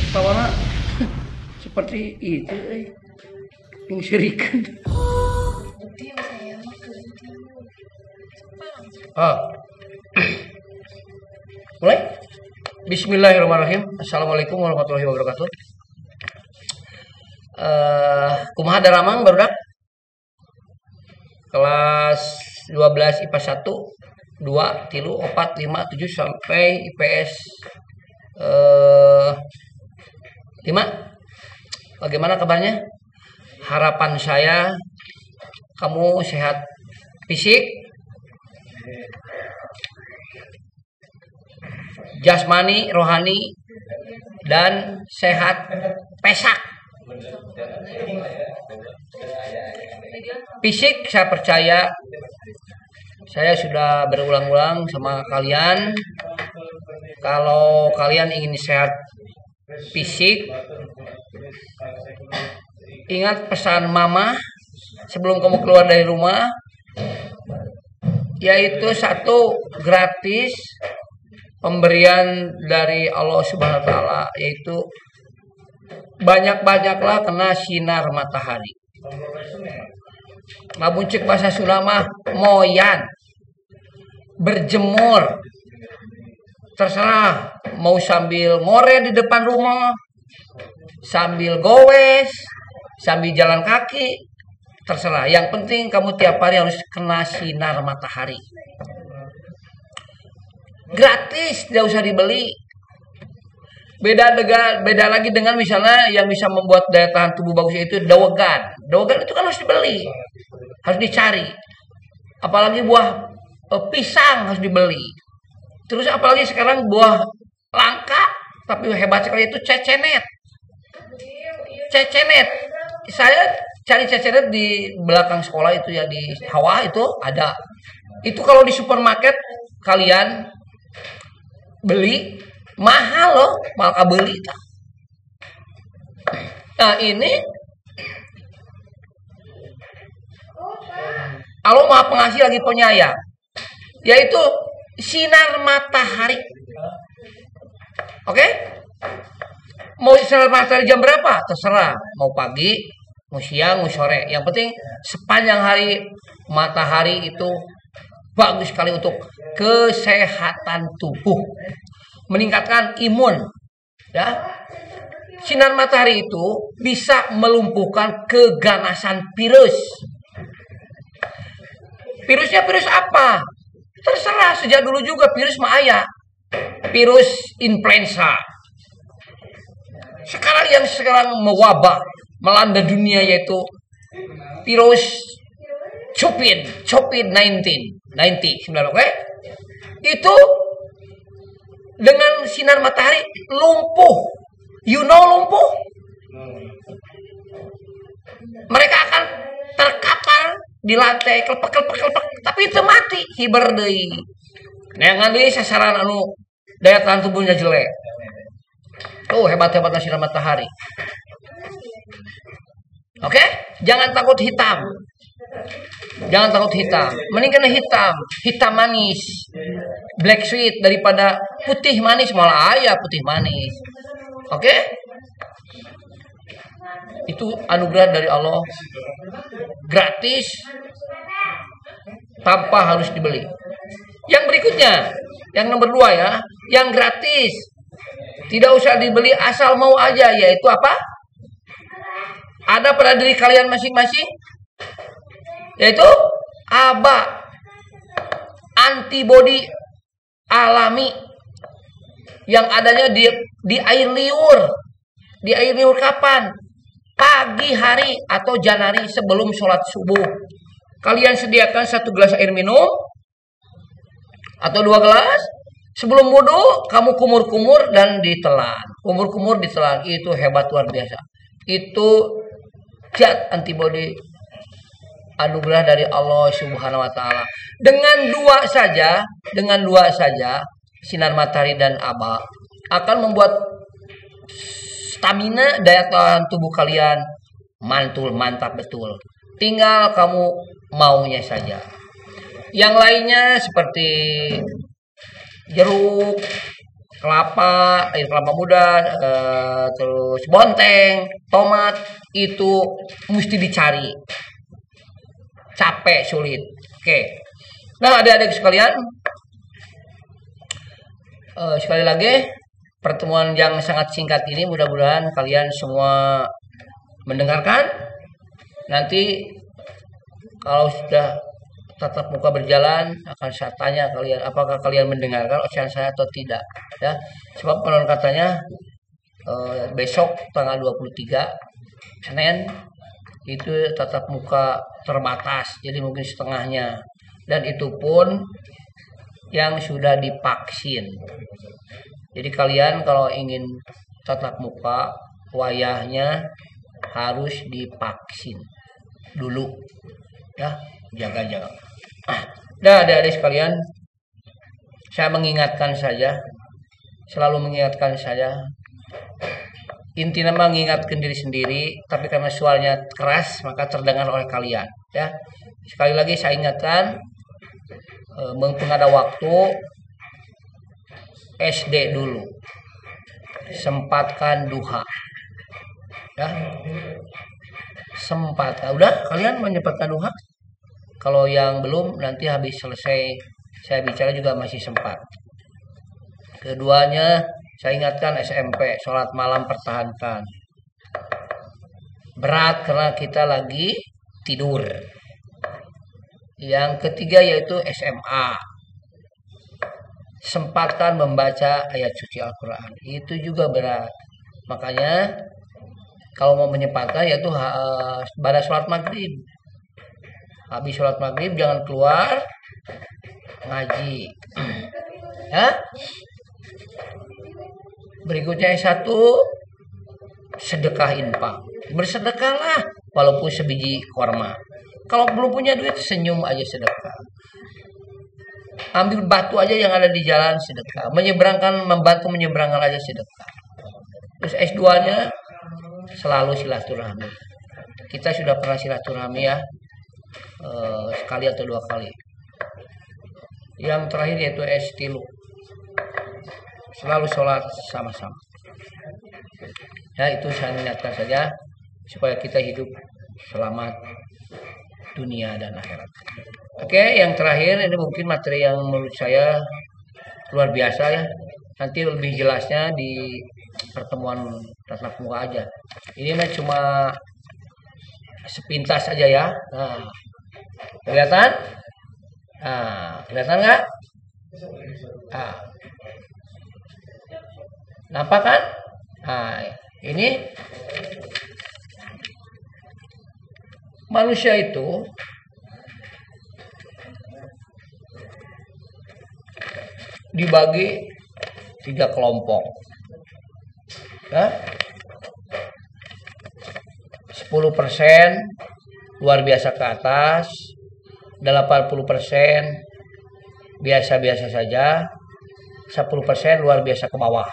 Tawana seperti itu, yang syirikan. Mulai. Bismillahirrahmanirrahim. Assalamualaikum warahmatullahi wabarakatuh. Kumaha daramang barudak? Kelas 12 IPA 1, 2, 3, 4, 5, 7 sampai IPS 5. Bagaimana kabarnya? Harapan saya kamu sehat fisik, jasmani, rohani, dan sehat pesak. Fisik saya percaya, saya sudah berulang-ulang sama kalian, kalau kalian ingin sehat fisik, ingat pesan mama sebelum kamu keluar dari rumah, yaitu satu, gratis pemberian dari Allah Subhanahu wa taala, yaitu banyak-banyaklah kena sinar matahari. Lamun cek bahasa Sunda mah moyan, berjemur, terserah mau sambil ngore di depan rumah, sambil gowes, sambil jalan kaki, terserah. Yang penting kamu tiap hari harus kena sinar matahari. Gratis, tidak usah dibeli. Beda lagi dengan misalnya yang bisa membuat daya tahan tubuh bagus itu dawegan. Dawegan itu kan harus dibeli, harus dicari. Apalagi buah pisang harus dibeli. Terus apalagi sekarang buah langka tapi hebat sekali itu cecenet. Cecenet. Saya cari cecenet di belakang sekolah itu ya, di sawah itu ada. Itu kalau di supermarket kalian beli mahal loh, malah beli. Nah ini Allah Maha Pengasih lagi penyayang, yaitu sinar matahari. Oke? Mau sinar matahari jam berapa? Terserah. Mau pagi, mau siang, mau sore. Yang penting sepanjang hari matahari itu bagus sekali untuk kesehatan tubuh, meningkatkan imun. Ya, sinar matahari itu bisa melumpuhkan keganasan virus. Virusnya virus apa? Terserah, sejak dulu juga virus mah aya. Virus influenza. Sekarang mewabah melanda dunia yaitu virus COVID-19, oke? Itu dengan sinar matahari lumpuh. You know lumpuh? Mereka akan terkapar di lantai, kelepek, tapi itu mati, hiber deui. Neangan deui sasaran anu daya tahan tubuhnya jelek. Tuh hebat-hebatnya sinar matahari. Oke? Jangan takut hitam. Jangan takut hitam. Mending kena hitam manis, black sweet daripada putih manis, malah ayah putih manis. Oke? Itu anugerah dari Allah, gratis, tanpa harus dibeli. Yang berikutnya, yang nomor 2 ya, yang gratis, tidak usah dibeli, asal mau aja, yaitu apa? Ada pada diri kalian masing-masing, yaitu ABA, antibodi alami yang adanya di air liur. Di air liur kapan? Pagi hari atau janari sebelum sholat subuh. Kalian sediakan 1 gelas air minum atau 2 gelas. Sebelum wudhu kamu kumur-kumur dan ditelan. Kumur-kumur ditelan, itu hebat luar biasa. Itu zat antibodi anugerah dari Allah Subhanahu wa taala. Dengan dua saja sinar matahari dan ABA akan membuat stamina, daya tahan tubuh kalian mantul, mantap betul. Tinggal kamu maunya saja. Yang lainnya seperti jeruk, kelapa, air kelapa muda, terus bonteng, tomat itu mesti dicari. Capek, sulit. Oke. Nah, adik-adik sekalian, sekali lagi pertemuan yang sangat singkat ini mudah-mudahan kalian semua mendengarkan. Nanti kalau sudah tatap muka berjalan akan saya tanya kalian apakah kalian mendengarkan ocehan saya atau tidak ya. Sebab konon katanya besok tanggal 23 Senin itu tatap muka terbatas, jadi mungkin setengahnya, dan itu pun yang sudah divaksin. Jadi kalian kalau ingin tatap muka wayahnya harus divaksin dulu ya, jaga-jaga. Nah, adik-adik sekalian, saya mengingatkan saja, selalu mengingatkan saya. Intinya mengingatkan diri sendiri, tapi karena suaranya keras maka terdengar oleh kalian. Ya, sekali lagi saya ingatkan, mumpung ada waktu, SD dulu, sempatkan duha. Ya, sempatkan. Udah, kalian menyempatkan duha. Kalau yang belum, nanti habis selesai saya bicara juga masih sempat. Keduanya, saya ingatkan SMP, sholat malam pertahankan. Berat karena kita lagi tidur. Yang ketiga yaitu SMA. Sempatkan membaca ayat suci Al-Quran. Itu juga berat. Makanya, kalau mau menyempatkan yaitu pada sholat maghrib. Habis sholat maghrib jangan keluar ngaji. Ya. Berikutnya S1, sedekah infak. Bersedekahlah walaupun sebiji korma. Kalau belum punya duit, senyum aja sedekah. Ambil batu aja yang ada di jalan, sedekah. Membantu menyeberangkan aja sedekah. Terus S2-nya selalu silaturahmi. Kita sudah pernah silaturahmi ya, sekali atau 2 kali. Yang terakhir yaitu S3, selalu sholat sama-sama. Ya, itu saya ingatkan saja supaya kita hidup selamat dunia dan akhirat. Oke, yang terakhir ini mungkin materi yang menurut saya luar biasa ya. Nanti lebih jelasnya di pertemuan tatap muka aja. Ini mah cuma sepintas saja ya. Nah, kelihatan? Nah, kelihatan nggak? Nah, nampak kan? Nah, ini manusia itu dibagi 3 kelompok. Ya. 10% luar biasa ke atas, 80% biasa-biasa saja, 10% luar biasa ke bawah.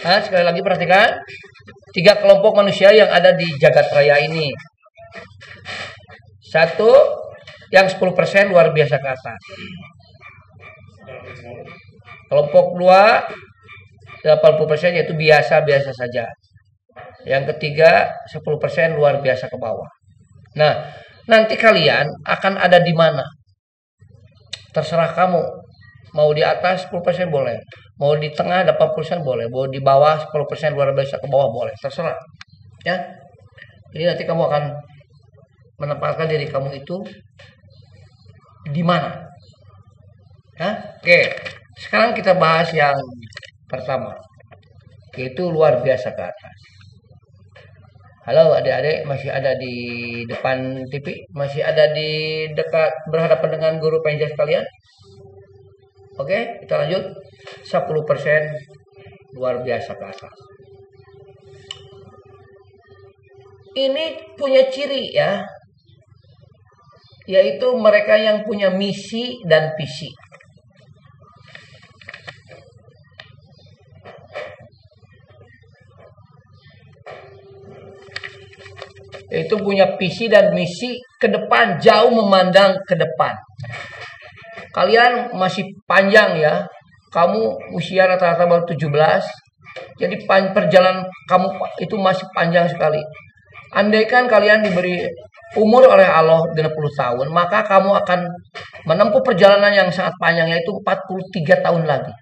Nah, sekali lagi perhatikan 3 kelompok manusia yang ada di jagat raya ini. 1, yang 10% luar biasa ke atas. Kelompok 2, 80% yaitu biasa-biasa saja. Yang ketiga 10% luar biasa ke bawah. Nah, nanti kalian akan ada di mana? Terserah kamu. Mau di atas 10% boleh. Mau di tengah 80% boleh. Mau di bawah 10% luar biasa ke bawah boleh. Terserah. Ya. Jadi nanti kamu akan menempatkan diri kamu itu di mana. Ya. Oke. Sekarang kita bahas yang pertama. Yaitu luar biasa ke atas. Halo adik-adik, masih ada di depan TV? Masih ada di dekat berhadapan dengan guru penjelasan kalian? Oke, kita lanjut. 10% luar biasa ke atas. Ini punya ciri ya, yaitu mereka yang punya misi dan visi. Yaitu punya visi dan misi ke depan, jauh memandang ke depan. Kalian masih panjang ya. Kamu usia rata-rata baru 17. Jadi perjalanan kamu itu masih panjang sekali. Andaikan kalian diberi umur oleh Allah 60 tahun, maka kamu akan menempuh perjalanan yang sangat panjang, yaitu 43 tahun lagi.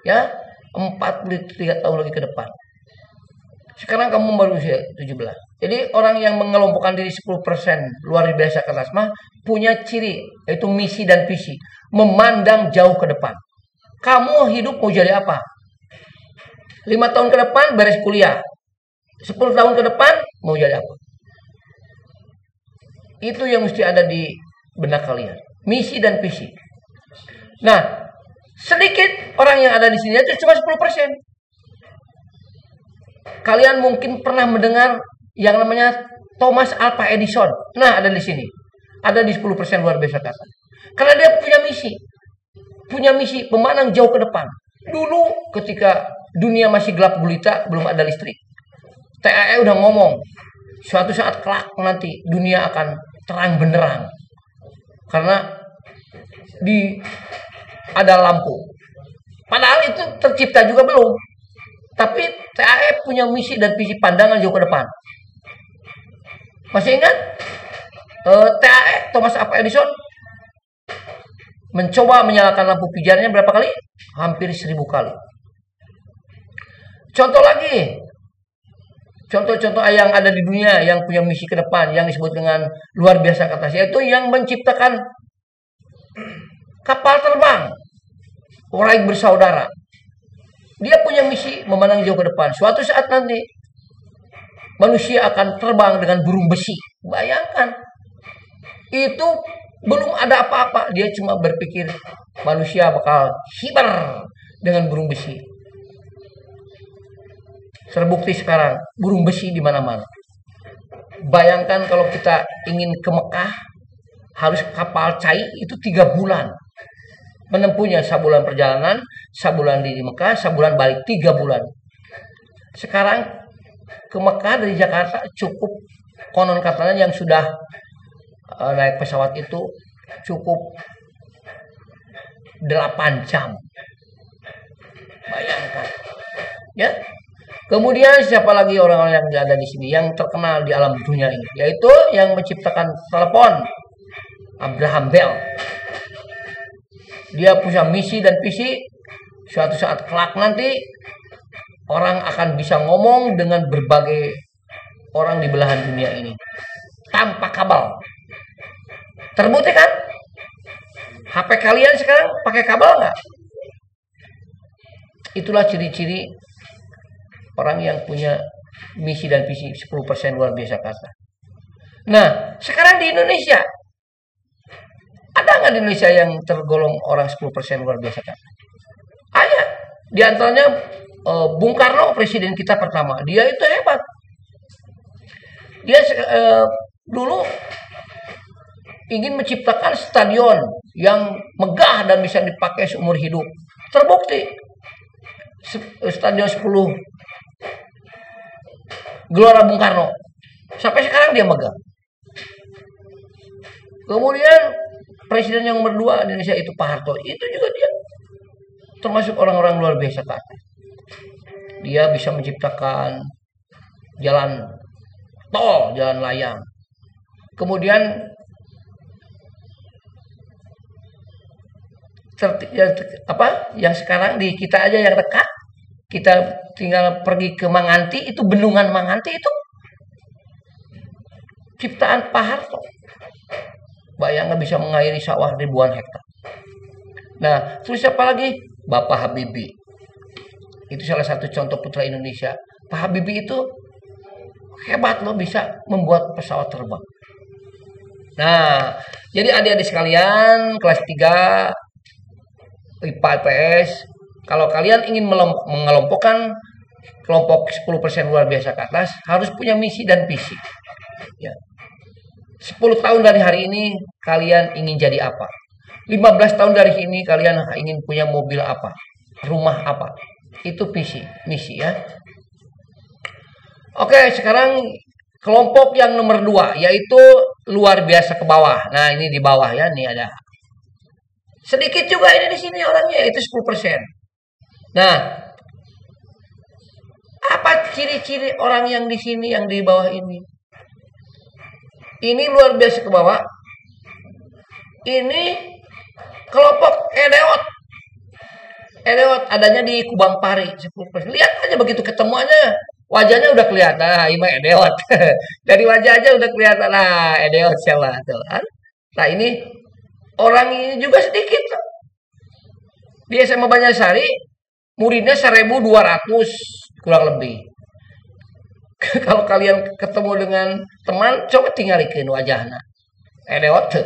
Ya, 43 tahun lagi ke depan. Sekarang kamu baru usia 17. Jadi orang yang mengelompokkan diri 10% luar biasa ke atas mah punya ciri, yaitu misi dan visi. Memandang jauh ke depan. Kamu hidup mau jadi apa? 5 tahun ke depan beres kuliah. 10 tahun ke depan mau jadi apa? Itu yang mesti ada di benak kalian. Misi dan visi. Nah, sedikit orang yang ada di sini itu cuma 10%. Kalian mungkin pernah mendengar yang namanya Thomas Alva Edison. Nah, ada di sini. Ada di 10% luar biasa kata. Karena dia punya misi. Punya misi memandang jauh ke depan. Dulu ketika dunia masih gelap gulita, belum ada listrik. TAE udah ngomong, suatu saat kelak nanti dunia akan terang benderang. Karena ada lampu. Padahal itu tercipta juga belum. Tapi TAE punya misi dan visi pandangan jauh ke depan. Masih ingat? TAE, Thomas Alva Edison, mencoba menyalakan lampu pijarnya berapa kali? Hampir 1000 kali. Contoh lagi. Contoh-contoh yang ada di dunia yang punya misi ke depan, yang disebut dengan luar biasa kata, yaitu yang menciptakan kapal terbang. Wright bersaudara. Dia punya misi memandang jauh ke depan. Suatu saat nanti manusia akan terbang dengan burung besi. Bayangkan. Itu belum ada apa-apa. Dia cuma berpikir manusia bakal hiber dengan burung besi. Terbukti sekarang burung besi di mana-mana. Bayangkan kalau kita ingin ke Mekah, harus kapal cai itu 3 bulan. Menempuhnya sebulan perjalanan, sebulan di Mekah, sebulan balik, 3 bulan. Sekarang ke Mekah dari Jakarta cukup, konon katanya yang sudah naik pesawat itu cukup 8 jam. Bayangkan. Ya. Kemudian siapa lagi orang-orang yang ada di sini yang terkenal di alam dunia ini, yaitu yang menciptakan telepon, Abraham Bell. Dia punya misi dan visi. Suatu saat kelak nanti orang akan bisa ngomong dengan berbagai orang di belahan dunia ini tanpa kabel. Terbukti kan? HP kalian sekarang pakai kabel nggak? Itulah ciri-ciri orang yang punya misi dan visi 10% luar biasa kata. Nah, sekarang di Indonesia ada nggak di Indonesia yang tergolong orang 10% luar biasa kata? Ada. Di antaranya Bung Karno, presiden kita pertama. Dia itu hebat. Dia dulu ingin menciptakan stadion yang megah dan bisa dipakai seumur hidup. Terbukti. Stadion 10 Gelora Bung Karno. Sampai sekarang dia megah. Kemudian presiden yang nomor 2 di Indonesia itu Pak Harto. Itu juga dia termasuk orang-orang luar biasa kan. Dia bisa menciptakan jalan tol, jalan layang. Kemudian yang sekarang di kita aja yang dekat, kita tinggal pergi ke Manganti, itu bendungan Manganti itu ciptaan Pak Harto. Bayangkan bisa mengairi sawah ribuan hektar. Nah, terus siapa lagi? Bapak Habibie. Itu salah satu contoh putra Indonesia. Pak Habibie itu hebat loh, bisa membuat pesawat terbang. Nah, jadi adik-adik sekalian kelas 3 IPA IPS, kalau kalian ingin mengelompokkan kelompok 10% luar biasa ke atas, harus punya misi dan visi. Ya. 10 tahun dari hari ini kalian ingin jadi apa? 15 tahun dari ini kalian ingin punya mobil apa? Rumah apa? Itu visi, misi ya. Oke, sekarang Kelompok yang nomor 2 yaitu luar biasa ke bawah. Nah, ini di bawah ya, nih ada. Sedikit juga ini di sini orangnya, yaitu 10%. Nah, apa ciri-ciri orang yang di sini, yang di bawah ini? Ini luar biasa ke bawah. Ini kelompok edeot. Edeot adanya di Kubang Pari 10%. Lihat aja begitu ketemu aja wajahnya udah kelihatan. Nah, ini edeot. Dari wajah aja udah kelihatan. Nah, edeot siapa tuh kan? Nah, ini orang ini juga sedikit. Di SMA Banyarsari muridnya 1.200 kurang lebih. Kalau kalian ketemu dengan teman, coba tinggalikan wajahnya. Edeot tuh.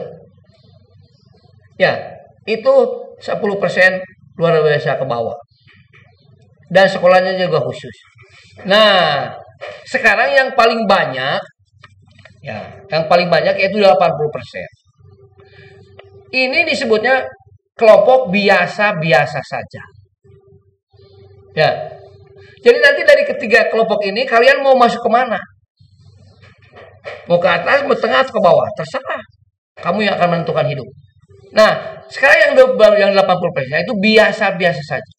Ya, itu 10% luar biasa ke bawah. Dan sekolahnya juga khusus. Nah, sekarang yang paling banyak, ya, yang paling banyak yaitu 80%. Ini disebutnya kelompok biasa-biasa saja. Ya, jadi nanti dari ketiga kelompok ini kalian mau masuk kemana? Mau ke atas, mau tengah, atau ke bawah? Terserah. Kamu yang akan menentukan hidup. Nah, sekarang yang 80% itu biasa-biasa saja.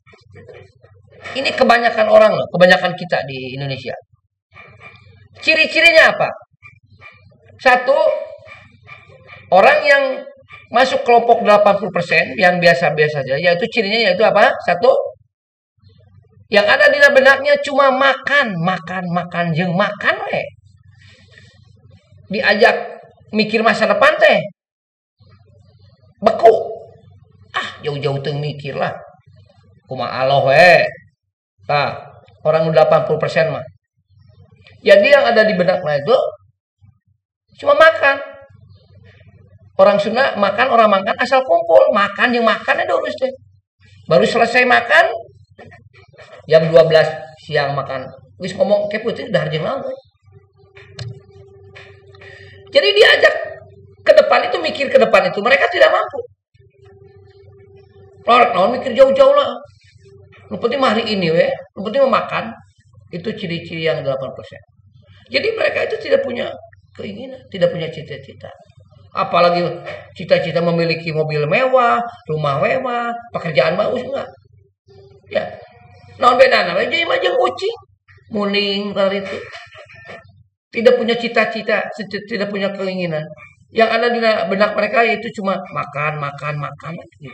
Ini kebanyakan orang loh, kebanyakan kita di Indonesia. Ciri-cirinya apa? Satu, orang yang masuk kelompok 80% yang biasa-biasa saja, yaitu cirinya yaitu apa? Satu, yang ada di benaknya cuma makan, jeung makan we. Diajak mikir masa depan teh beku. Jauh-jauh tuh mikir lah. Kumaha Allah we. Nah, orang udah 80% mah. Jadi yang ada di benaknya itu cuma makan. Orang Sunda makan, orang makan asal kumpul. Makan yang makan itu urus deh. Baru selesai makan, jam 12 siang makan. Wis ngomong ke putih udah harjeng naon. Jadi diajak ke depan itu, mikir ke depan itu, mereka tidak mampu. Lorek naon mikir jauh-jauh lah. Lu penting hari ini we, lu penting makan. Itu ciri-ciri yang 80%. Jadi mereka itu tidak punya keinginan, tidak punya cita-cita. Apalagi cita-cita memiliki mobil mewah, rumah mewah, pekerjaan bagus enggak. Ya. Naon bedana we jeung majeng kucing. Muning kali itu. Tidak punya cita-cita, tidak punya keinginan. Yang ada di benak mereka itu cuma makan gitu.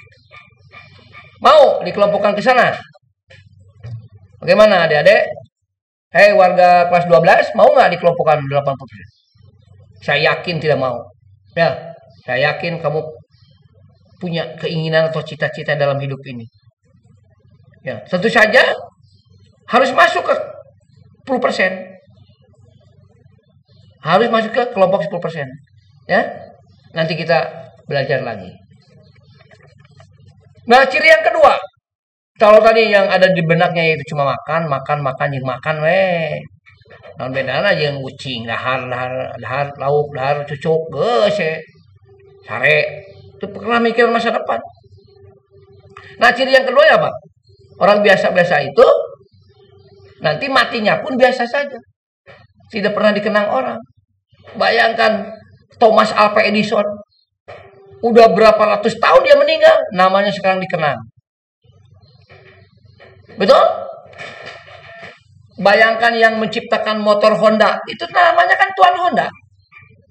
Mau dikelompokkan ke sana? Bagaimana adik-adik? Hei warga kelas 12, mau nggak dikelompokkan 80%? Saya yakin tidak mau. Ya, saya yakin kamu punya keinginan atau cita-cita dalam hidup ini. Ya, tentu saja harus masuk ke 10%. Harus masuk ke kelompok 10%. Ya. Nanti kita belajar lagi. Nah, ciri yang kedua. Kalau tadi yang ada di benaknya itu cuma makan we. Naon bedana jeung kucing, dahar lauk, dahar cucuk geus sare. Itu pernah mikir masa depan. Nah, ciri yang kedua apa? Orang biasa-biasa itu nanti matinya pun biasa saja. Tidak pernah dikenang orang. Bayangkan Thomas Alva Edison. Udah berapa ratus tahun dia meninggal, namanya sekarang dikenang. Betul? Bayangkan yang menciptakan motor Honda, itu namanya kan Tuan Honda.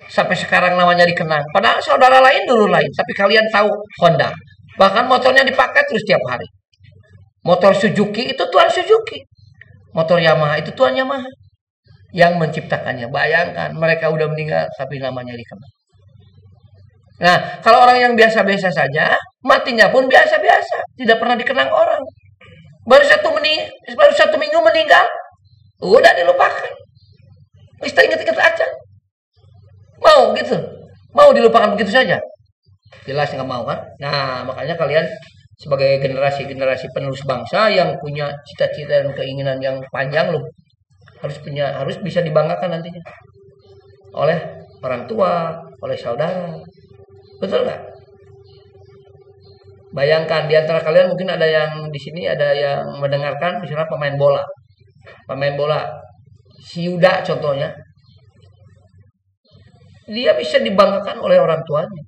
Sampai sekarang namanya dikenang. Padahal saudara lain dulu lain, tapi kalian tahu Honda. Bahkan motornya dipakai terus tiap hari. Motor Suzuki itu Tuan Suzuki. Motor Yamaha itu Tuan Yamaha. Yang menciptakannya. Bayangkan mereka udah meninggal tapi namanya dikenang. Nah, kalau orang yang biasa-biasa saja, matinya pun biasa-biasa, tidak pernah dikenang orang. Baru satu minggu meninggal, udah dilupakan. Kita ingat-ingat aja. Mau gitu? Mau dilupakan begitu saja? Jelas nggak mau kan? Nah, makanya kalian sebagai generasi penerus bangsa yang punya cita-cita dan keinginan yang panjang loh, harus bisa dibanggakan nantinya oleh orang tua, oleh saudara. Betul nggak? Bayangkan di antara kalian mungkin ada yang di sini ada yang mendengarkan misalnya pemain bola. Si Yuda contohnya. dia bisa dibanggakan oleh orang tuanya.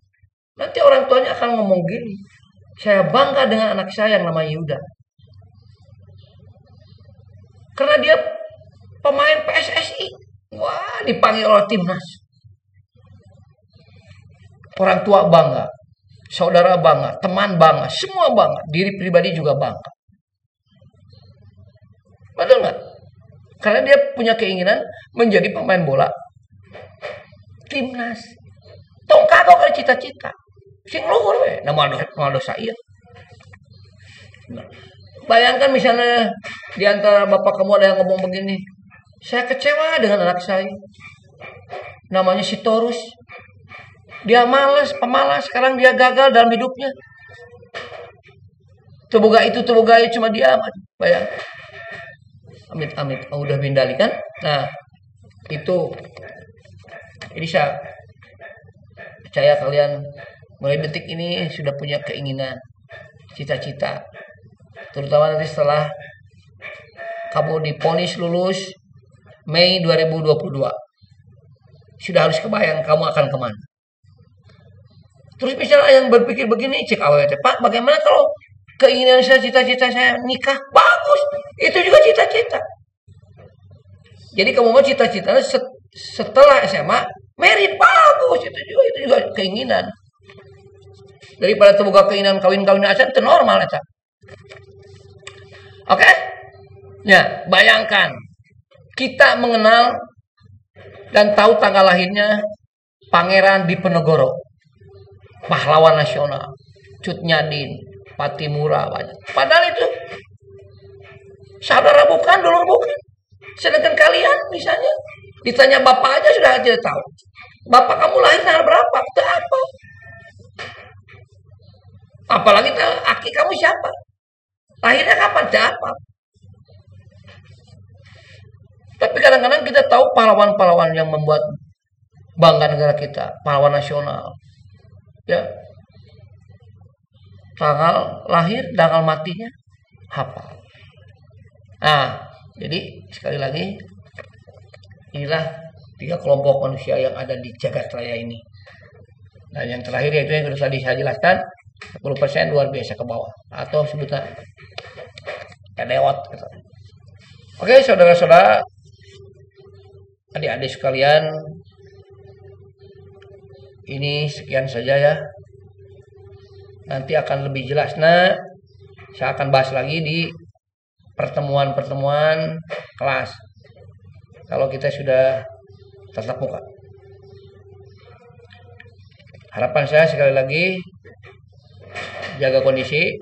Nanti orang tuanya akan ngomong gini, saya bangga dengan anak saya yang namanya Yuda. Karena dia pemain PSSI. Wah, dipanggil oleh timnas. Orang tua bangga, saudara bangga, teman bangga, semua bangga, diri pribadi juga bangga. Betul nggak? Karena dia punya keinginan menjadi pemain bola timnas. Tong kagok ada cita-cita. Sing luhur we, nama dosa iya. Nah, bayangkan misalnya di antara bapak kamu ada yang ngomong begini, saya kecewa dengan anak saya. Namanya si Torus. Dia malas, pemalas, sekarang dia gagal dalam hidupnya. Teboga itu, cuma dia. Bayang. Amit-amit, udah bindali kan? Nah, itu. Jadi saya percaya kalian mulai detik ini sudah punya keinginan, cita-cita. Terutama nanti setelah kamu divonis lulus Mei 2022. Sudah harus kebayang kamu akan kemana. Terus misalnya yang berpikir begini, cek awalnya, Pak, bagaimana kalau keinginan saya, cita-cita saya nikah? Bagus, itu juga cita-cita. Jadi kamu mau cita-cita setelah SMA, merit bagus, itu juga keinginan. Daripada terbuka keinginan kawin-kawin aja, itu normal aja. Oke? Ya, bayangkan kita mengenal dan tahu tanggal lahirnya Pangeran Diponegoro. Pahlawan nasional, Cut Nyadin, Patimura banyak. Padahal itu saudara bukan, dulu bukan. Sedangkan kalian misalnya ditanya bapak aja sudah tidak tahu. Bapak kamu lahir tanggal berapa? Itu apa? Apalagi aki kamu siapa? Lahirnya kapan? Tidak apa. Tapi kadang-kadang kita tahu pahlawan-pahlawan yang membuat bangga negara kita, pahlawan nasional. Ya, tanggal lahir, tanggal matinya hafal. Nah, jadi sekali lagi inilah 3 kelompok manusia yang ada di jagat raya ini. Dan yang terakhir yaitu yang tadi saya jelaskan, 10% luar biasa ke bawah atau sebutan kedewot. Oke, saudara-saudara, adik-adik sekalian, ini sekian saja ya. Nanti akan lebih jelas. Nah, saya akan bahas lagi di pertemuan-pertemuan kelas. Kalau kita sudah tatap muka. Harapan saya sekali lagi jaga kondisi.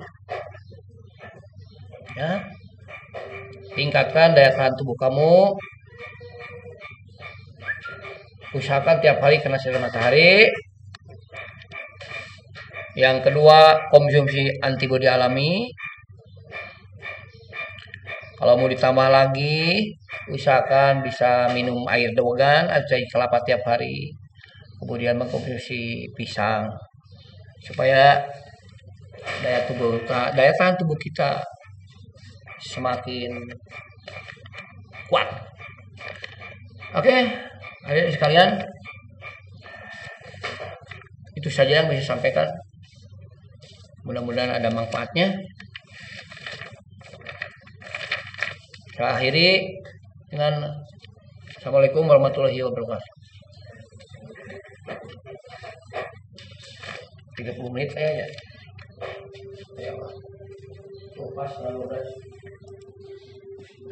Ya. Tingkatkan daya tahan tubuh kamu. Usahakan tiap hari kena sinar matahari. Yang kedua, konsumsi antibodi alami. Kalau mau ditambah lagi, usahakan bisa minum air dewegan atau kelapa tiap hari. Kemudian mengkonsumsi pisang supaya daya tahan tubuh kita semakin kuat. Oke, adik sekalian, itu saja yang bisa sampaikan. Mudah-mudahan ada manfaatnya. Saya akhiri dengan Assalamualaikum warahmatullahi wabarakatuh. 30 menit saya ya. Pas 15.